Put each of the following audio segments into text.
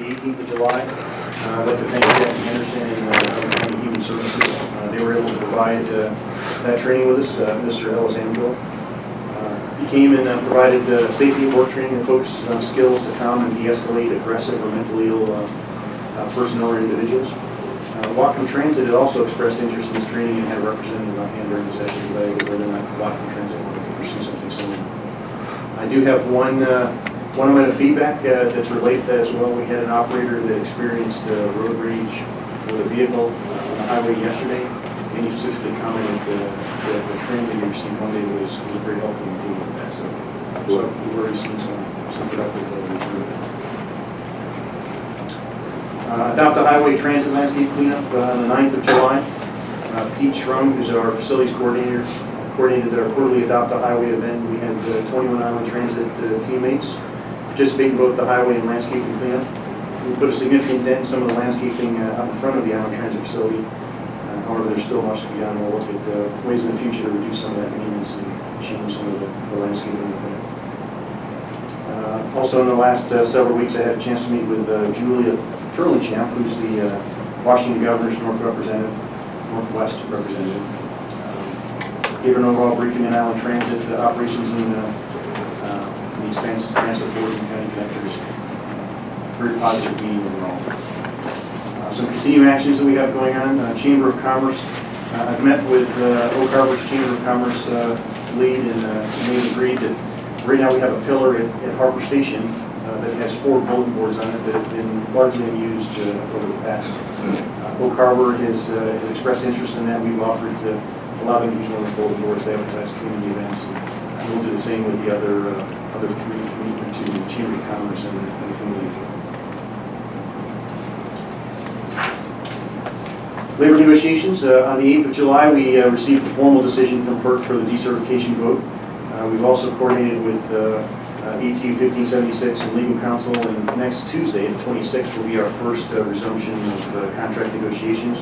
18th of July. I'd like to thank Jackie Henderson and County Human Services. They were able to provide that training with us, Mr. Ellis Anvil. He came and provided safety at work training that focuses on skills to calm and de-escalate aggressive or mentally ill personnel or individuals. Whatcom Transit had also expressed interest in this training and had a representative on hand during the session to evaluate whether or not Whatcom Transit wanted to pursue something similar. I do have one item of feedback that's related to that as well. We had an operator that experienced road rage with a vehicle on the highway yesterday, and he specifically commented that the training that he received Monday was very helpful in dealing with that. So we've already seen some productive return. Adopt a Highway Transit Landscape Cleanup on the 9th of July. Pete Schrum, who's our facilities coordinator, coordinated our quarterly Adopt a Highway event. We had 21 Island Transit teammates participate in both the highway and landscaping cleanup. We put a significant dent in some of the landscaping out in front of the Island Transit facility. However, there's still much to be done. We'll look at ways in the future to reduce some of that maintenance and change some of the landscaping. Also, in the last several weeks, I had a chance to meet with Julia Turlinchamp, who's the Washington Governor's Northwest representative. Gave her an overall briefing on Island Transit operations and the expansive board and county connectors. Very positive meeting overall. Some continuing actions that we have going on. Chamber of Commerce. I've met with Oak Harbor's Chamber of Commerce lead, and they agreed that right now we have a pillar at Harbor Station that has 4 bulletin boards on it that have been largely unused over the past. Oak Harbor has expressed interest in that. We've offered to allow them to use one of the bulletin boards to advertise community events. And we'll do the same with the other 3 to the Chamber of Commerce and the community. Labor negotiations. On the 8th of July, we received a formal decision from PERC for the decertification vote. We've also coordinated with ATU 1576 and legal counsel, and next Tuesday, the 26th, will be our first resumption of contract negotiations.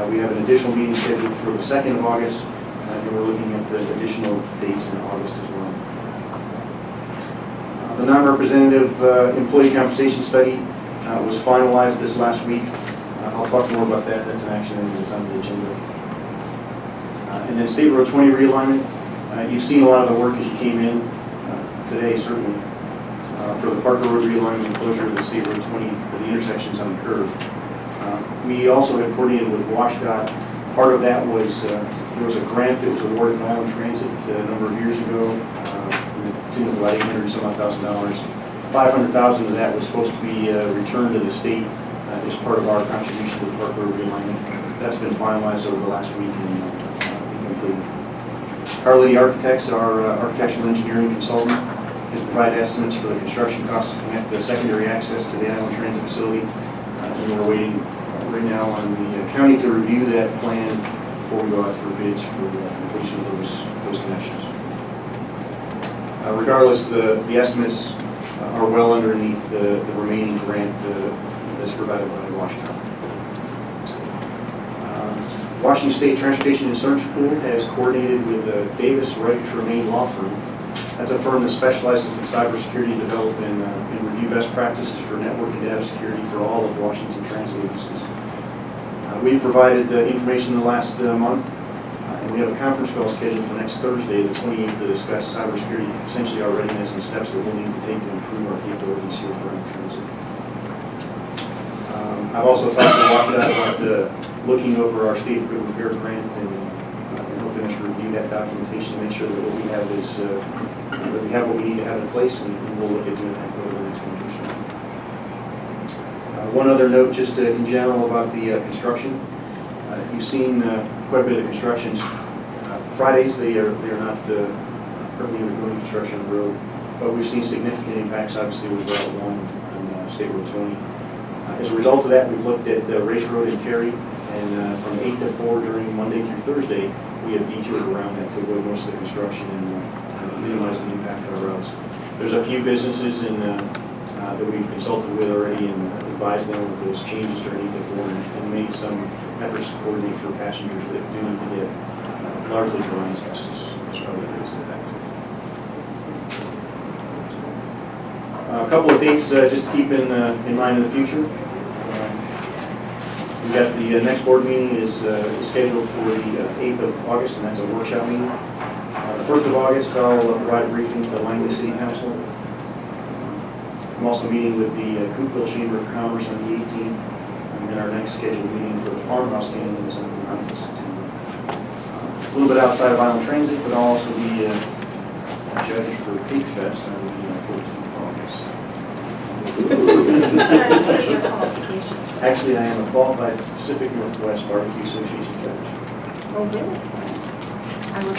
We have an additional meeting scheduled for the 2nd of August, and we're looking at additional dates in August as well. The non-representative employee compensation study was finalized this last week. I'll talk more about that. That's an action item that's on the agenda. And then State Road 20 realignment. You've seen a lot of the work as you came in today, certainly, for the Parker Road realignment and closure of the State Road 20 for the intersections on the curve. We also had coordinated with WashDOT. Part of that was there was a grant that was awarded to Island Transit a number of years ago, to about $800,000. $500,000 of that was supposed to be returned to the state as part of our contribution to the Park Road realignment. That's been finalized over the last week and completed. Carly Architects, our architectural engineering consultant, has provided estimates for the construction costs to connect the secondary access to the Island Transit facility. And we're waiting right now on the county to review that plan before we go out for bids for the completion of those connections. Regardless, the estimates are well underneath the remaining grant that's provided by WashDOT. Washington State Transportation Insurance Pool has coordinated with Davis Wright Tremaine Law Firm. That's a firm that specializes in cybersecurity, develop and review best practices for network and data security for all of Washington transit agencies. We've provided information in the last month, and we have a conference call scheduled for next Thursday, the 28th, to discuss cybersecurity, essentially our readiness and steps that we'll need to take to improve our capabilities here for our transit. I've also talked to WashDOT about looking over our state equipment repair grant and hoping us to review that documentation to make sure that what we have is that we have what we need to have in place, and we'll look at doing that over the next month or so. One other note, just in general about the construction. You've seen quite a bit of the constructions. Fridays they are not currently undergoing construction on the road, but we've seen significant impacts, obviously, with Route 1 on State Road 20. As a result of that, we've looked at Race Road in Cary, and from 8 to 4 during Monday through Thursday, we have detoured around that to avoid most of the construction and minimize the impact on our roads. There's a few businesses that we've consulted with already and advised them of those changes during 8 to 4 and made some efforts to coordinate for passengers that do need to get largely drawing tests as part of the impact. A couple of dates just to keep in mind in the future. We've got the next board meeting is scheduled for the 8th of August, and that's a workshop meeting. The 1st of August, I'll provide a briefing to the Langley City Council. I'm also meeting with the Coopville Chamber of Commerce on the 18th, and then our next scheduled meeting for the farmhouse game is on the 9th of September. A little bit outside of Island Transit, but I'll also be a judge for Pig Fest on the 14th of August. Actually, I am a qualified Pacific Northwest Barbecue Association judge. Oh, really? I was.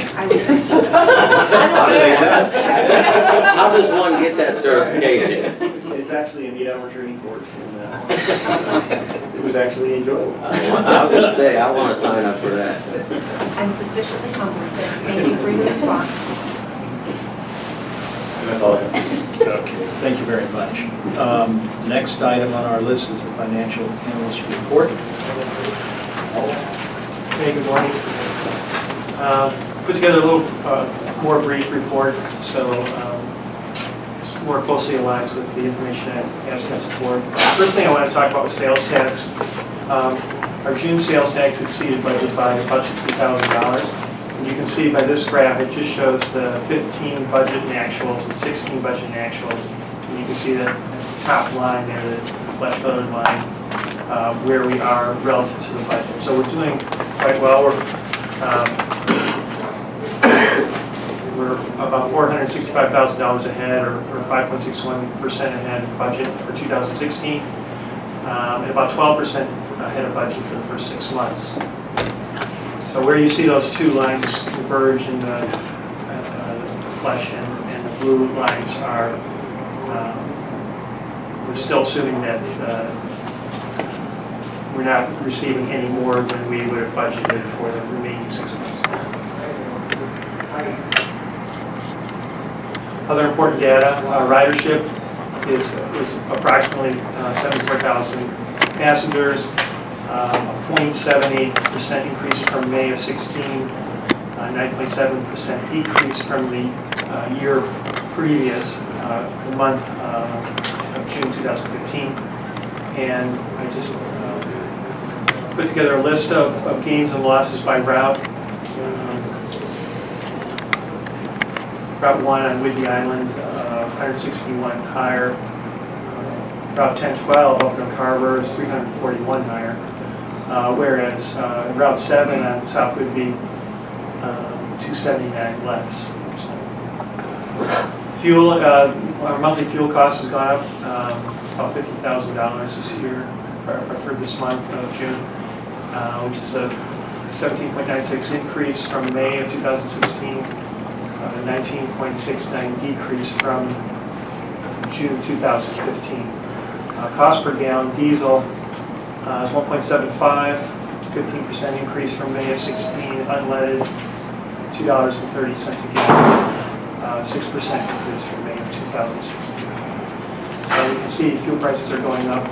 How does one get that certification? It's actually an 8-hour training course, and it was actually enjoyable. I was going to say, I want to sign up for that. I'm sufficiently humbled. Thank you for your response. And that's all I have. Okay, thank you very much. Next item on our list is the financial analyst report. Hey, good morning. Put together a little more brief report, so it's more closely aligned with the information I asked us for. First thing I want to talk about was sales tax. Our June sales tax exceeded budget by about $60,000. And you can see by this graph, it just shows the 15 budget and actuals and 16 budget and actuals. And you can see that top line there, the flesh colored line, where we are relative to the budget. So we're doing quite well. We're about $465,000 ahead, or 5.61% ahead of budget for 2016, and about 12% ahead of budget for the first 6 months. So where you see those two lines converge in the flesh and the blue lines are, we're still assuming that we're not receiving any more than we would have budgeted for the remaining 6 months. Other important data, ridership is approximately 74,000 passengers, a 0.78% increase from May of 16, 9.7% decrease from the year previous, the month of June 2015. And I just put together a list of gains and losses by route. Route 1 on Whidbey Island, 161 higher. Route 1012 up in Carver is 341 higher. Whereas Route 7 on South Whidbey, 279 less. Fuel, our monthly fuel cost has gone up about $50,000 this year, or for this month of June, which is a 17.96 increase from May of 2016. 19.69 decrease from June 2015. Cost per gallon diesel is 1.75, 15% increase from May of 16. Unleaded, $2.30 a gallon, 6% increase from May of 2016. So you can see fuel prices are going up,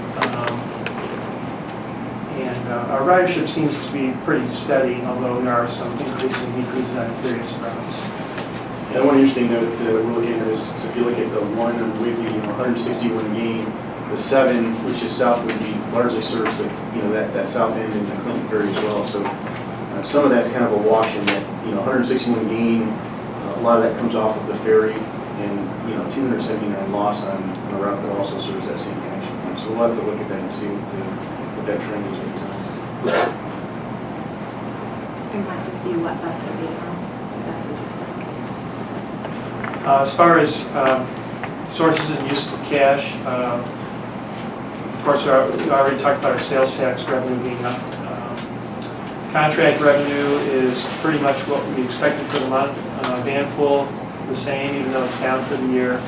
and our ridership seems to be pretty steady, although there are some increases and decreases on various routes. And one interesting note that we're looking at is if you look at the 1 on Whidbey, 161 gain, the 7, which is South Whidbey, largely serves the that south end and the Clinton Ferry as well. So some of that's kind of a wash in that 161 gain, a lot of that comes off of the ferry, and 279 loss on a route that also serves that same connection point. So we'll have to look at that and see what that trend is over time. It might just be what bus or vehicle, if that's what you're saying. As far as sources and use of cash, of course, we already talked about our sales tax revenue being up. Contract revenue is pretty much what we expected for the month. Van pool, the same, even though it's down for the year.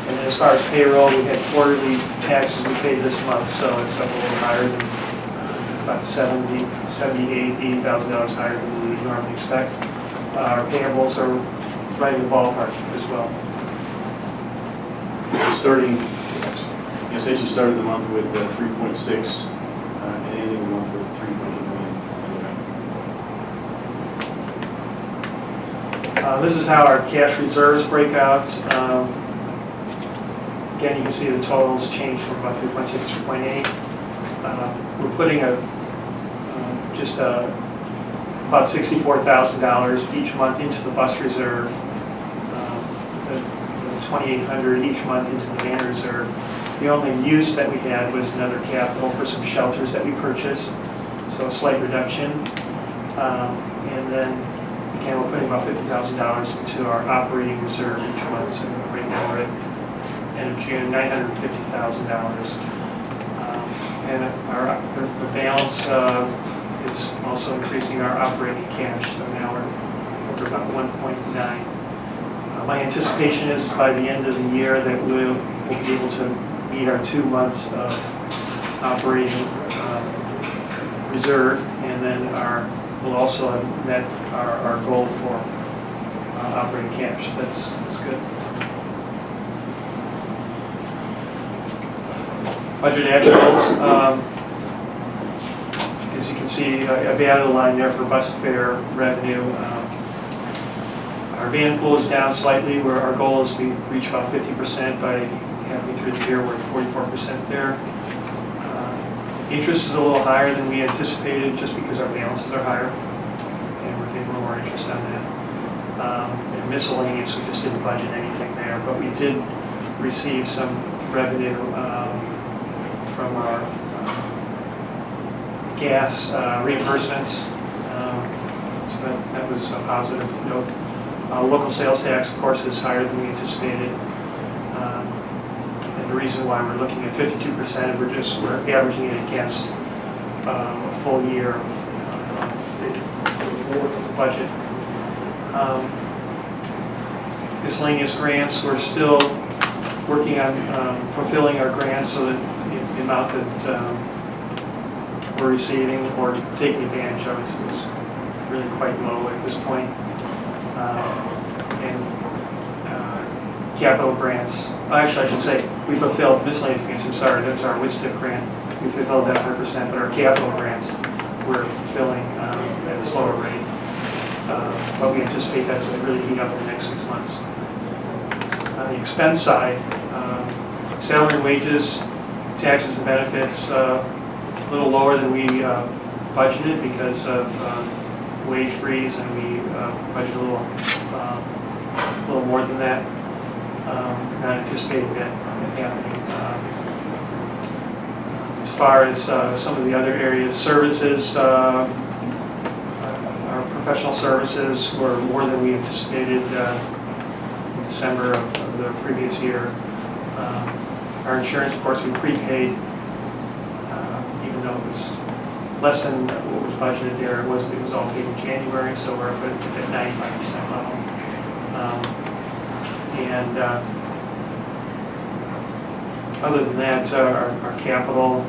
And as far as payroll, we had quarterly taxes we paid this month, so it's up a little higher than about $80,000 higher than we normally expect. Our payables are right in the ballpark as well. Essentially started the month with 3.6 and ending the month with 3.8 million. This is how our cash reserves break out. Again, you can see the totals change from about 3.6 to 3.8. We're putting about $64,000 each month into the bus reserve, the $2,800 each month into the van reserve. The only use that we had was another capital for some shelters that we purchased, so a slight reduction. And then, again, we're putting about $50,000 into our operating reserve each month, so right now we're at end of June, $950,000. And the balance is also increasing our operating cash, so now we're about 1.9. My anticipation is by the end of the year that we'll be able to meet our 2 months of operating reserve, and then we'll also have met our goal for operating cash. That's good. Budget actuals. As you can see, I've added a line there for bus fare revenue. Our van pool is down slightly, where our goal is to reach about 50% by halfway through the year. We're at 44% there. Interest is a little higher than we anticipated just because our balances are higher, and we're getting a little more interest on that. And miscellaneous, we just didn't budget anything there, but we did receive some revenue from our gas reimbursements, so that was a positive note. Local sales tax, of course, is higher than we anticipated. And the reason why we're looking at 52%, we're averaging it against a full year of the budget. Miscellaneous grants, we're still working on fulfilling our grants so that the amount that we're receiving or taking advantage of is really quite low at this point. And capital grants, actually I should say, we fulfilled miscellaneous grants, I'm sorry, that's our WISTIP grant. We fulfilled that 100%, but our capital grants we're fulfilling at a slower rate. But we anticipate that to really heat up in the next 6 months. On the expense side, salary and wages, taxes and benefits, a little lower than we budgeted because of wage freeze, and we budgeted a little more than that. Not anticipating that happening. As far as some of the other areas, services, our professional services were more than we anticipated in December of the previous year. Our insurance, of course, we prepaid, even though it was less than what was budgeted there. It was all paid in January, so we're up at 95% level. Other than that, our capital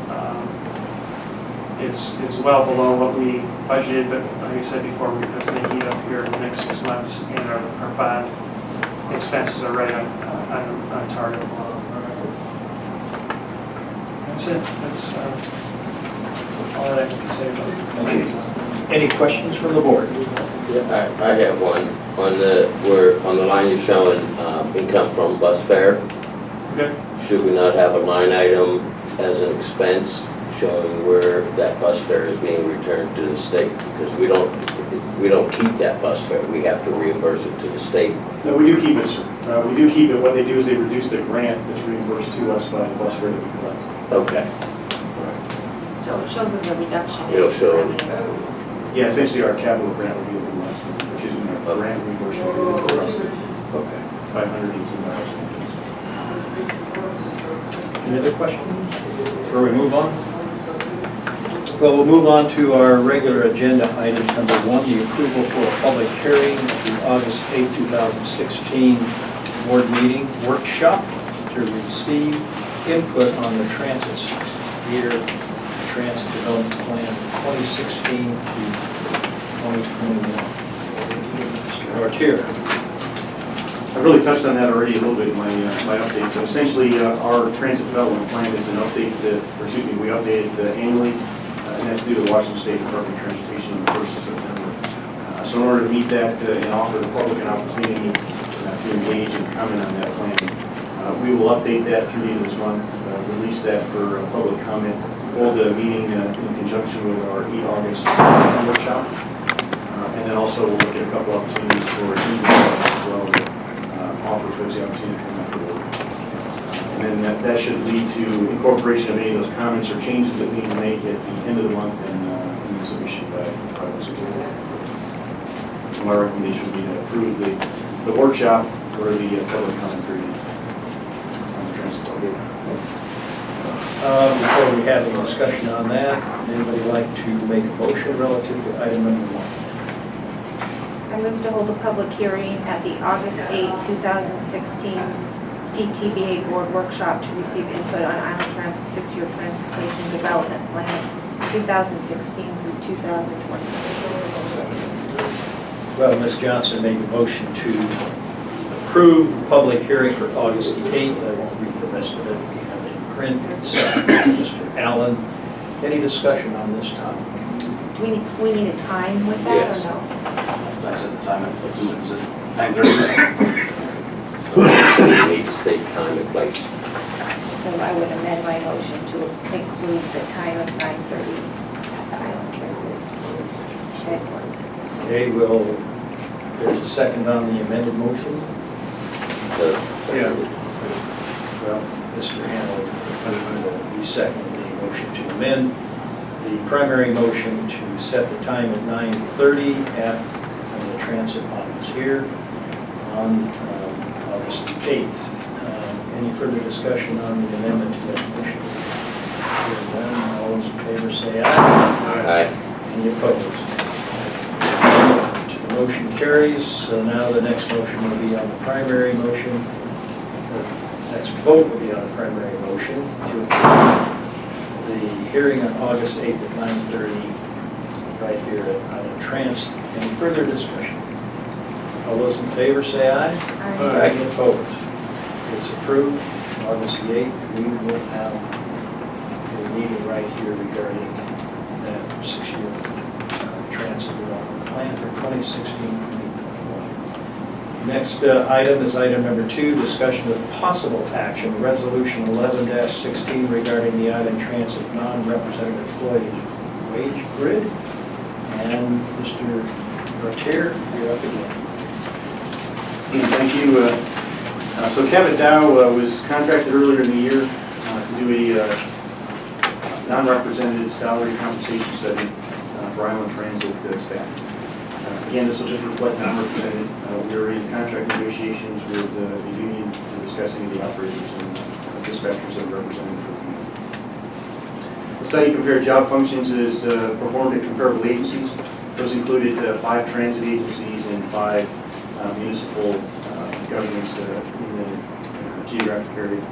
is well below what we budgeted, but like I said before, we're going to heat up here in the next 6 months, and our bond expenses are right on target. That's it. That's all that I have to say about it. Any questions from the board? Yeah, I have one. On the line you're showing income from bus fare. Okay. Should we not have a line item as an expense showing where that bus fare is being returned to the state? Because we don't keep that bus fare. We have to reimburse it to the state. No, we do keep it, sir. We do keep it. What they do is they reduce the grant that's reimbursed to us by the bus fare that we collect. Okay. So it shows as a reduction. It'll show. Yeah, essentially our capital grant would be a little less than, excuse me, our grant reimbursement would be a little less than Okay. $518. Any other questions before we move on? Well, we'll move on to our regular agenda item number 1, the approval for a public hearing of the August 8, 2016 board meeting workshop to receive input on the transit year transit development plan 2016 to 2021. Mr. Nortier. I really touched on that already a little bit in my update. So essentially, our transit development plan is an update we update it annually, and that's due to the Washington State Department of Transportation on the 1st of September. So in order to meet that and offer the public an opportunity to engage and comment on that plan, We will update that through the end of this month, release that for public comment, hold a meeting in conjunction with our August workshop. And then also we'll look at a couple opportunities for email as well to offer folks the opportunity to come up with work. And then that should lead to incorporation of any of those comments or changes that we need to make at the end of the month and in the submission by the secretary. So my recommendation would be to approve the workshop for the public comment period on the transit budget. Before we have a discussion on that, anybody like to make a motion relative to item number 1? I move to hold a public hearing at the August 8, 2016 PTBA Board Workshop to receive input on Island Transit 6-year Transportation Development Plan 2016 through 2020. Well, Ms. Johnson made the motion to approve the public hearing for August the 8th. I won't read the rest of it. We have it in print. Second, Mr. Allen. Any discussion on this topic? Do we need a time with that Yes. or no? I said the time, was it 9:30? So you need to state time and place. So I would amend my motion to include the time of 9:30 at the Island Transit headquarters. Okay, there's a second on the amended motion. Yeah. Well, Mr. Hamlin, he seconded the motion to amend the primary motion to set the time at 9:30 at the transit office here on August 8th. Any further discussion on the amendment to that motion? Hearing none, all those in favor say aye. Aye. Any opposed? The motion carries. So now the next motion will be on the primary motion. The next vote will be on the primary motion to approve the hearing on August 8th at 9:30 right here at Island Transit. Any further discussion? All those in favor say aye. Aye. Any opposed? It's approved. August the 8th, we will have a meeting right here regarding that 6-year transit development plan for 2016-2021. Next item is item number 2, discussion of possible action, resolution 11-16 regarding the Island Transit non-represented employee wage grid. And Mr. Rotier, you're up again. Thank you. So Kevin Dow was contracted earlier in the year to do a non-represented salary compensation study for Island Transit staff. Again, this will just reflect non-represented. We are in contract negotiations with the union to discussing the operators and dispatchers that are represented for the union. The study compared job functions as performed at comparable agencies. Those included 5 transit agencies and 5 municipal governments in the geographic area.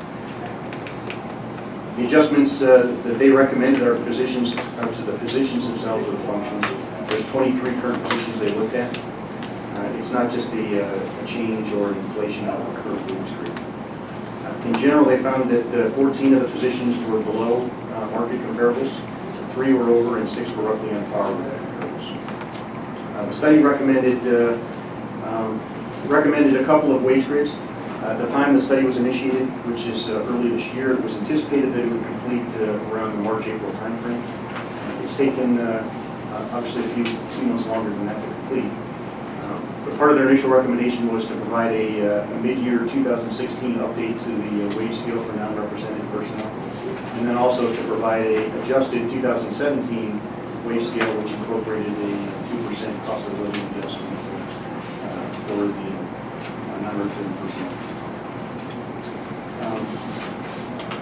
The adjustments that they recommended are positions, to the positions themselves or the functions. There's 23 current positions they looked at. It's not just a change or an inflation of the current wage grade. In general, they found that 14 of the positions were below market comparables, 3 were over, and 6 were roughly on par with comparables. The study recommended a couple of wage grids. At the time the study was initiated, which is early this year, it was anticipated that it would complete around the March-April timeframe. It's taken obviously a few months longer than that to complete. But part of their initial recommendation was to provide a mid-year 2016 update to the wage scale for non-represented personnel, and then also to provide a adjusted 2017 wage scale which incorporated a 2% cost of living adjustment for the non-represented personnel.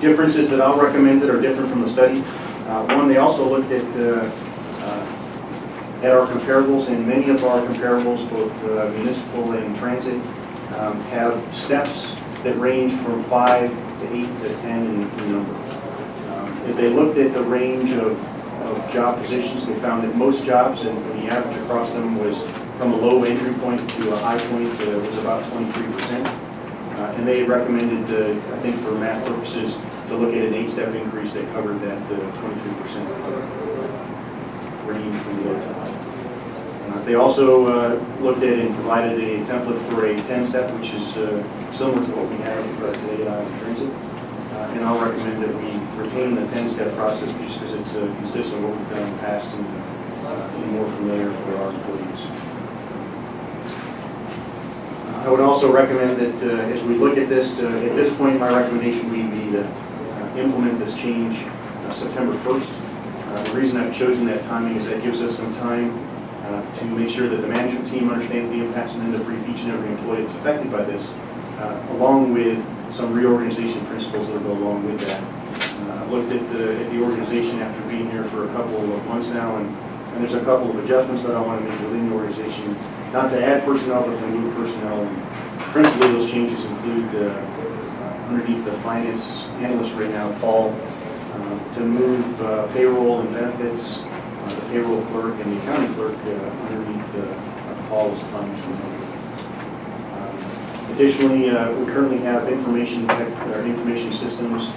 Differences that I'll recommend that are different from the study. One, they also looked at our comparables, and many of our comparables, both municipal and transit, have steps that range from 5 to 8 to 10 in number. If they looked at the range of job positions, they found that most jobs, and the average across them was from a low entry point to a high point, was about 23%. And they recommended, I think for math purposes, to look at an 8-step increase that covered that 23% range from low to high. They also looked at and provided a template for a 10-step, which is similar to what we have today at Island Transit. And I'll recommend that we retain the 10-step process just because it's consistent with what we've done in the past and more familiar for our employees. I would also recommend that as we look at this point, my recommendation would be to implement this change September 1st. The reason I've chosen that timing is that gives us some time to make sure that the management team understands the impacts and then to brief each and every employee that's affected by this, along with some reorganization principles that will go along with that. I've looked at the organization after being here for a couple of months now, and there's a couple of adjustments that I want to make within the organization, not to add personnel, but to move personnel. And principally, those changes include underneath the finance analyst right now, Paul, to move payroll and benefits, the payroll clerk and the accounting clerk underneath Paul as the financial manager. Additionally, we currently have information systems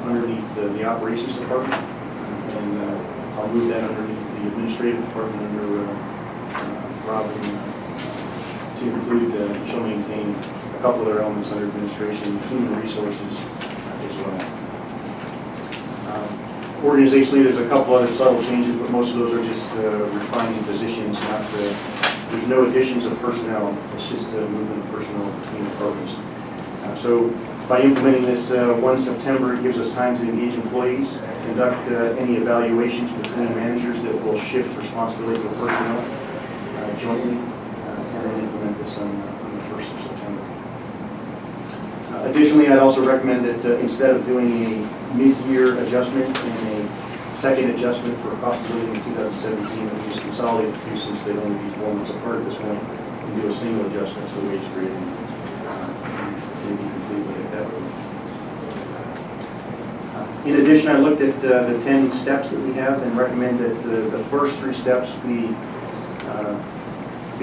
underneath the operations department, and I'll move that underneath the administrative department under Robin to include, she'll maintain a couple of other elements under administration, human resources as well. Organizationally, there's a couple other subtle changes, but most of those are just refining positions, there's no additions of personnel, it's just movement of personnel between departments. So by implementing this 1 September, it gives us time to engage employees, conduct any evaluations between managers that will shift responsibility for personnel jointly, and then implement this on the 1st of September. Additionally, I'd also recommend that instead of doing a mid-year adjustment and a second adjustment for cost of living in 2017, that we just consolidate the two since they'd only be 4 months apart at this point, and do a single adjustment to the wage grade and be complete with it that way. In addition, I looked at the 10 steps that we have and recommend that the first 3 steps be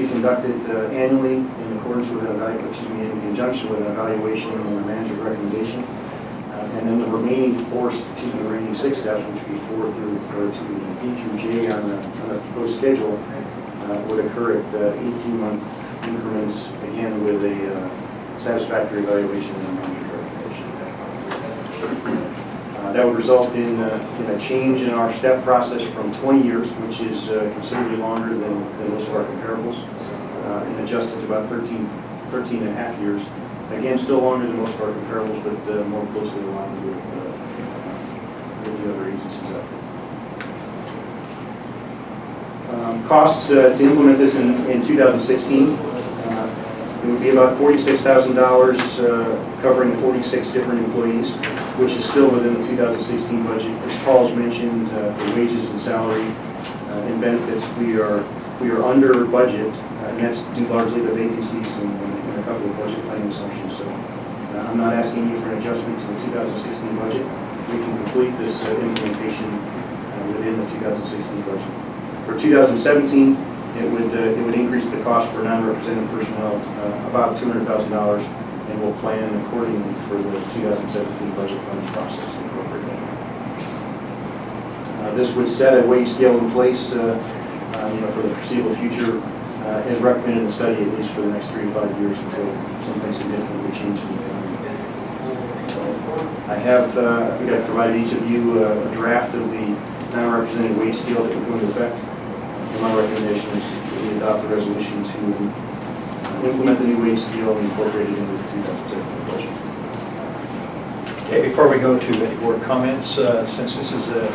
conducted annually in accordance with in conjunction with an evaluation and a manager's recommendation. And then the remaining 6 steps, which would be D through J on the proposed schedule, would occur at 18-month increments, again with a satisfactory evaluation and a manager's recommendation. That would result in a change in our step process from 20 years, which is considerably longer than most of our comparables, and adjusted to about 13 and a half years. Again, still longer than most of our comparables, but more closely aligned with the other agencies out there. Costs to implement this in 2016, it would be about $46,000 covering 46 different employees, which is still within the 2016 budget. As Paul's mentioned, for wages and salary and benefits, we are under budget, and that's due largely to vacancies and a couple of budget planning assumptions. So I'm not asking you for an adjustment to the 2016 budget. We can complete this implementation within the 2016 budget. For 2017, it would increase the cost for non-represented personnel about $200,000, and we'll plan accordingly for the 2017 budget planning process and incorporate that. This would set a wage scale in place for the foreseeable future, as recommended in the study, at least for the next 3 to 5 years until something significantly changes in the economy. I have, I think I've provided each of you a draft of the non-represented wage scale that will go into effect. And my recommendation is that we adopt a resolution to implement the new wage scale and incorporate it into the 2017 budget. Okay, before we go to any board comments, since this is a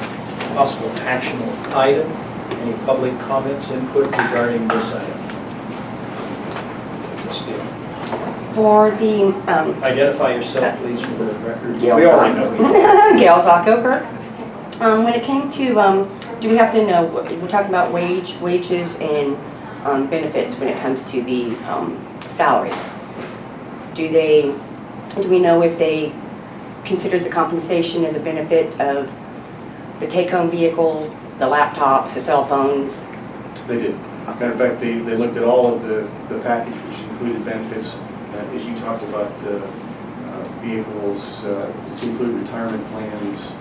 possible actionable item, any public comments, input regarding this item? Ms. Steele. For the, Identify yourself, please, for the record. Gail We already know you. Gail Zacco Kirk. When it came to, do we have to know, we're talking about wages and benefits when it comes to the salary. Do we know if they considered the compensation and the benefit of the take-home vehicles, the laptops, the cell phones? They did. Matter of fact, they looked at all of the package, which included benefits, as you talked about, vehicles, to include retirement plans,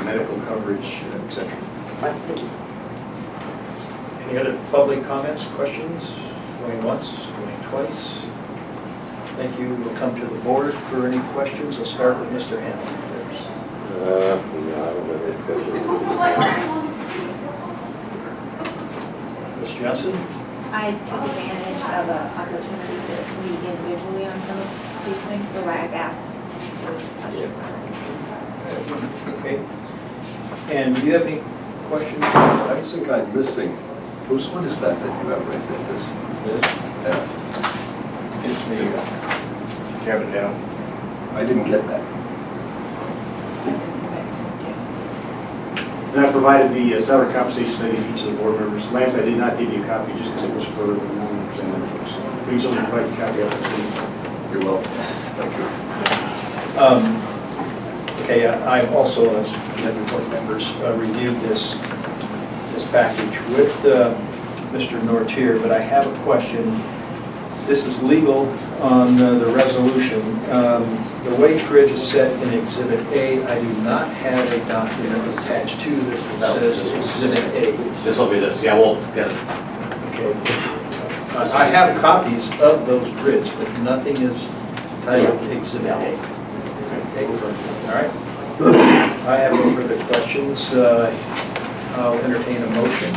medical coverage, etc. Right, thank you. Any other public comments, questions? Going once, going twice? Thank you. We'll come to the board for any questions. We'll start with Mr. Hamlin. No, I don't have any questions. Ms. Johnson? I took advantage of an opportunity to meet individually on some of these things, so I've asked some questions on it. Okay. And do you have any questions? I think I'm missing, Bruce, what is that you have right there? This, It's the cabin down. I didn't get that. And I provided the salary compensation study to each of the board members. Lance, I did not give you a copy just because it was for the non-represented folks. Please only provide a copy of it. You're welcome. Thank you. Okay, I also, as other board members, reviewed this package with Mr. Nortier, but I have a question. This is legal on the resolution. The wage grid is set in Exhibit A. I do not have a document attached to this that says Exhibit A. This will be this, yeah, we'll get it. Okay. I have copies of those grids, but nothing is titled Exhibit A. Okay, all right. I have no further questions. I'll entertain a motion.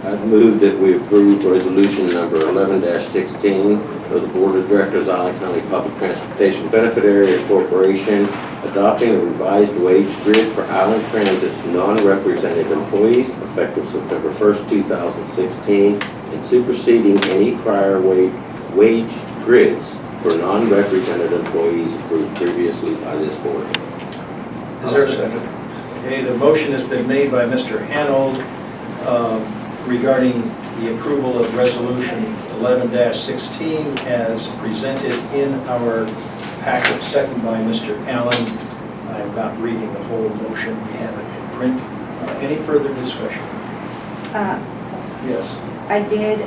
I'd move that we approve resolution number 11-16 of the Board of Directors, Island County Public Transportation Benefit Area Corporation, adopting a revised wage grid for Island Transit's non-represented employees effective September 1st, 2016, and superseding any prior wage grids for non-represented employees approved previously by this board. Is there a second? Okay, the motion has been made by Mr. Hanold regarding the approval of resolution 11-16 as presented in our packet, second by Mr. Allen. I'm not reading the whole motion, we have it in print. Any further discussion? Yes. I did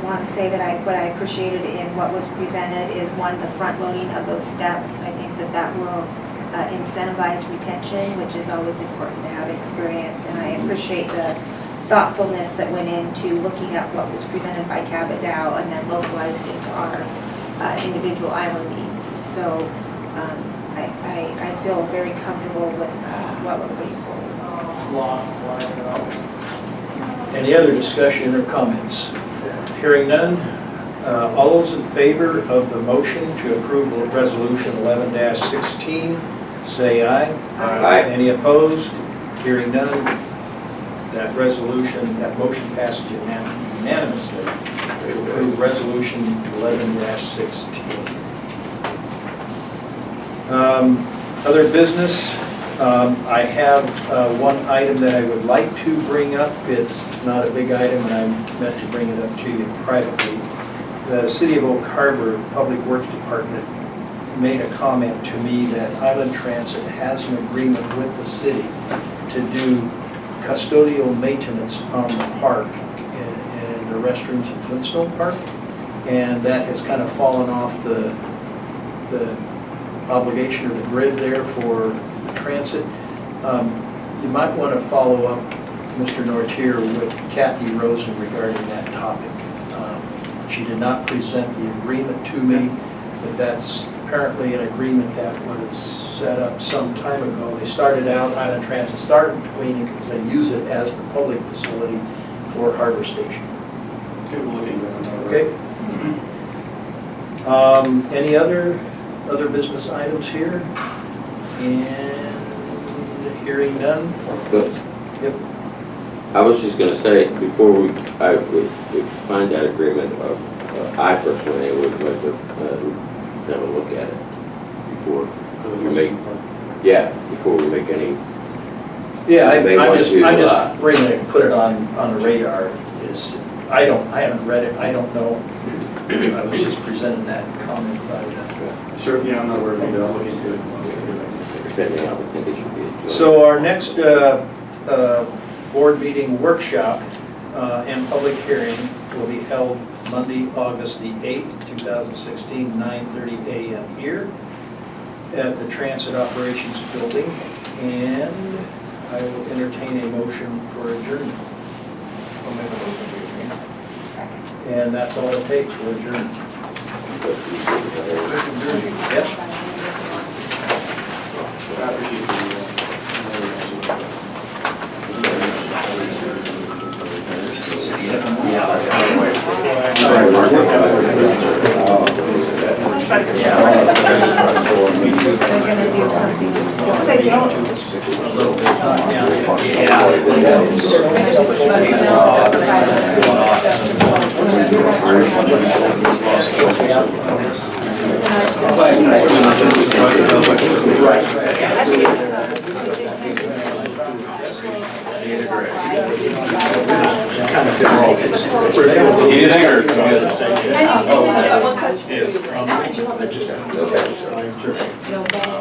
want to say that what I appreciated in what was presented is, one, the front loading of those steps. I think that will incentivize retention, which is always important to have experience, and I appreciate the thoughtfulness that went into looking at what was presented by Cabot Dow and then localizing it to our individual island needs. So I feel very comfortable with what we're putting forward. Any other discussion or comments? Hearing none, all those in favor of the motion to approve resolution 11-16, say aye. Aye. Any opposed? Hearing none, that motion passes unanimously to approve resolution 11-16. Other business, I have one item that I would like to bring up. It's not a big item, and I meant to bring it up to you privately. The City of Oak Harbor Public Works Department made a comment to me that Island Transit has an agreement with the city to do custodial maintenance on the park and the restrooms in Flintstone Park, and that has kind of fallen off the obligation or the grid there for transit. You might want to follow up, Mr. Nortier, with Kathy Rosen regarding that topic. She did not present the agreement to me, but that's apparently an agreement that was set up some time ago. They started out, Island Transit started cleaning because they use it as the public facility for Harbor Station. Okay. Any other business items here? And hearing none? But Yep. I was just going to say, before we find that agreement, I personally would like to have a look at it before we make, before we make any. Yeah, I'm May want just to, bringing it, put it on the radar. I haven't read it, I don't know. I was just presenting that comment about it. Certainly, I'm not aware of it, but I'll look into it. Depending, I would think it should be. a joint. So our next board meeting workshop and public hearing will be held Monday, August the 8th, 2016, 9:30 a.m. here at the Transit Operations Building. And I will entertain a motion for adjournment. And that's all it takes for adjournment. Yes? I appreciate Yeah, that's kind of weird. They're gonna do something. Because I don't. Anything or? Okay.